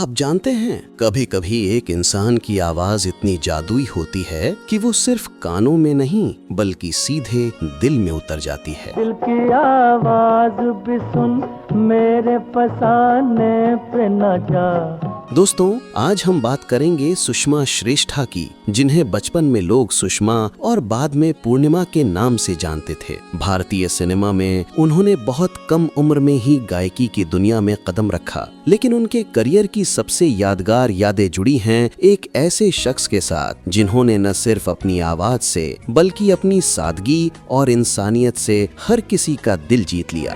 आप जानते हैं, कभी कभी एक इंसान की आवाज इतनी जादुई होती है कि वो सिर्फ कानों में नहीं बल्कि सीधे दिल में उतर जाती है। दिल की आवाज भी सुन, मेरे फसाने पे न जा। दोस्तों, आज हम बात करेंगे सुषमा श्रेष्ठा की, जिन्हें बचपन में लोग सुषमा और बाद में पूर्णिमा के नाम से जानते थे। भारतीय सिनेमा में उन्होंने बहुत कम उम्र में ही गायकी की दुनिया में कदम रखा, लेकिन उनके करियर की सबसे यादगार यादें जुड़ी हैं एक ऐसे शख्स के साथ जिन्होंने न सिर्फ अपनी आवाज से बल्कि अपनी सादगी और इंसानियत से हर किसी का दिल जीत लिया।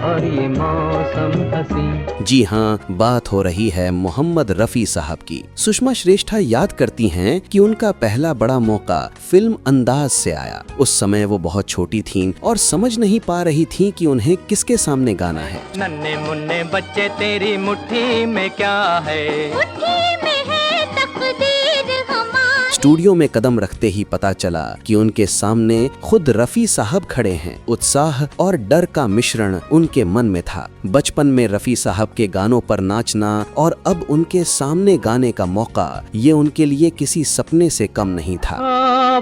और ये मौसम हंसी। जी हाँ, बात हो रही है मोहम्मद रफी साहब की। सुषमा श्रेष्ठा याद करती हैं कि उनका पहला बड़ा मौका फिल्म अंदाज से आया। उस समय वो बहुत छोटी थीं और समझ नहीं पा रही थीं कि उन्हें किसके सामने गाना है। नन्हे मुन्ने बच्चे तेरी मुट्ठी में क्या है? मुट्ठी में है तकदीर हमारी। स्टूडियो में कदम रखते ही पता चला कि उनके सामने खुद रफी साहब खड़े हैं। उत्साह और डर का मिश्रण उनके मन में था। बचपन में रफी साहब के गानों पर नाचना और अब उनके सामने गाने का मौका, ये उनके लिए किसी सपने से कम नहीं था।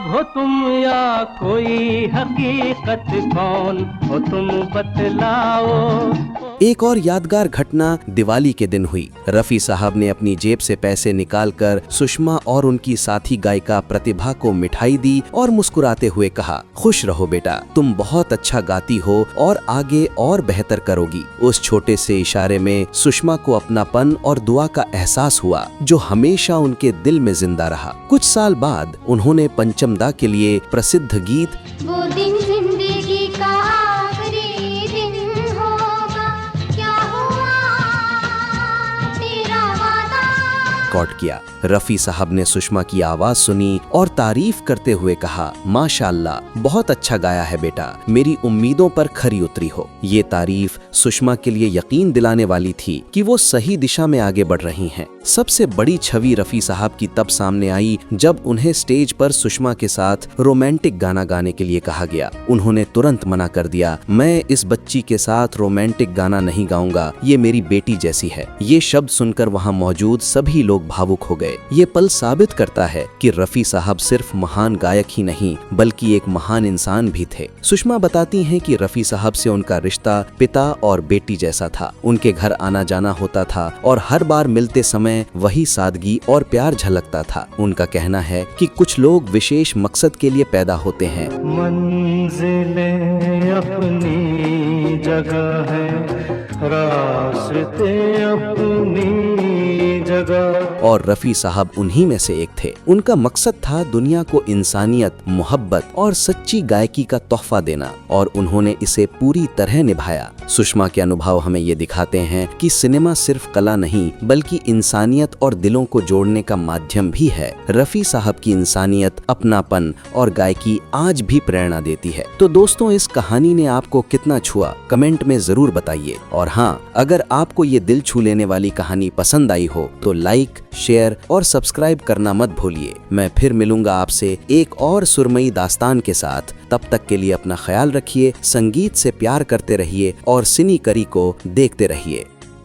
हो तुम या कोई हकीकत, कौन हो तुम बतलाओ। एक और यादगार घटना दिवाली के दिन हुई। रफी साहब ने अपनी जेब से पैसे निकालकर सुषमा और उनकी साथी गायिका प्रतिभा को मिठाई दी और मुस्कुराते हुए कहा, खुश रहो बेटा, तुम बहुत अच्छा गाती हो और आगे और बेहतर करोगी। उस छोटे से इशारे में सुषमा को अपनापन और दुआ का एहसास हुआ, जो हमेशा उनके दिल में जिंदा रहा। कुछ साल बाद उन्होंने पंचम दा के लिए प्रसिद्ध गीत वो दिन जिंदगी का आखिरी दिन होगा, क्या हुआ तेरा वादा। रिकॉर्ड किया। रफी साहब ने सुषमा की आवाज सुनी और तारीफ करते हुए कहा, माशाअल्लाह, बहुत अच्छा गाया है बेटा, मेरी उम्मीदों पर खरी उतरी हो। ये तारीफ सुषमा के लिए यकीन दिलाने वाली थी कि वो सही दिशा में आगे बढ़ रही हैं। सबसे बड़ी छवि रफी साहब की तब सामने आई जब उन्हें स्टेज पर सुषमा के साथ रोमांटिक गाना गाने के लिए कहा गया। उन्होंने तुरंत मना कर दिया, मैं इस बच्ची के साथ रोमांटिक गाना नहीं गाऊंगा, ये मेरी बेटी जैसी है। ये शब्द सुनकर वहां मौजूद सभी लोग भावुक हो गए। ये पल साबित करता है कि रफी साहब सिर्फ महान गायक ही नहीं बल्कि एक महान इंसान भी थे। सुषमा बताती हैं कि रफी साहब से उनका रिश्ता पिता और बेटी जैसा था। उनके घर आना जाना होता था और हर बार मिलते समय वही सादगी और प्यार झलकता था। उनका कहना है कि कुछ लोग विशेष मकसद के लिए पैदा होते हैं। मंजिलें अपनी जगह है, रास्ते अपनी जगह। और रफी साहब उन्हीं में से एक थे। उनका मकसद था दुनिया को इंसानियत, मोहब्बत और सच्ची गायकी का तोहफा देना, और उन्होंने इसे पूरी तरह निभाया। सुषमा के अनुभव हमें ये दिखाते हैं कि सिनेमा सिर्फ कला नहीं बल्कि इंसानियत और दिलों को जोड़ने का माध्यम भी है। रफी साहब की इंसानियत, अपनापन और गायकी आज भी प्रेरणा देती है। तो दोस्तों, इस कहानी ने आपको कितना छुआ, कमेंट में जरूर बताइए। और हाँ, अगर आपको ये दिल छू लेने वाली कहानी पसंद आई हो तो लाइक, शेयर और सब्सक्राइब करना मत भूलिए। मैं फिर मिलूंगा आपसे एक और सुरमई दास्तान के साथ। तब तक के लिए अपना ख्याल रखिए, संगीत से प्यार करते रहिए और सिनी करी को देखते रहिए।